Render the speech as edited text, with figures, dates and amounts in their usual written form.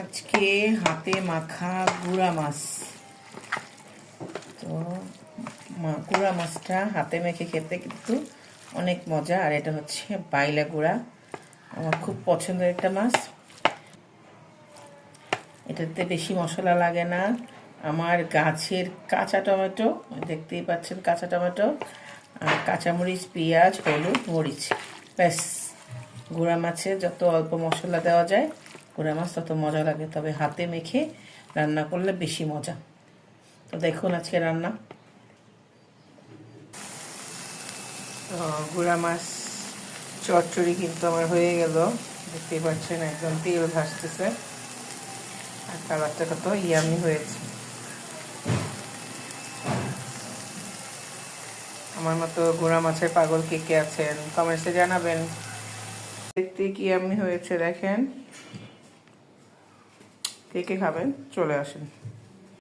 আজকে হাতে মাখা গুঁড়া মাছ। তো গুঁড়া মাছটা হাতে মেখে খেতে কিন্তু অনেক মজা। আর এটা হচ্ছে বাইলা গুঁড়া, আমার খুব পছন্দের একটা মাছ। এটাতে বেশি মশলা লাগে না। আমার গাছের কাঁচা টমেটো, দেখতেই পাচ্ছেন কাঁচা টমেটো, আর কাঁচামরিচ, পেঁয়াজ, হলুদ, মরিচ, ব্যাস। গুঁড়া মাছে যত অল্প মশলা দেওয়া যায় গুঁড়া মাছ তত মজা লাগে, তবে হাতে মেখে রান্না করলে বেশি মজা। তো দেখুন আজকে রান্না। তো গুঁড়া মাছ চচ্চড়ি কিন্তু আমার হয়ে গেল, দেখতেই পাচ্ছেন একদম তেল ভাসতেছে আর কালারটা কত ইয়ামি হয়েছে। আমার মতো গুঁড়া মাছের পাগল কে কে আছেন কমেন্টসে জানাবেন। দেখতে কি ইয়ামি হয়েছে দেখেন, কে কে খাবেন চলে আসেন।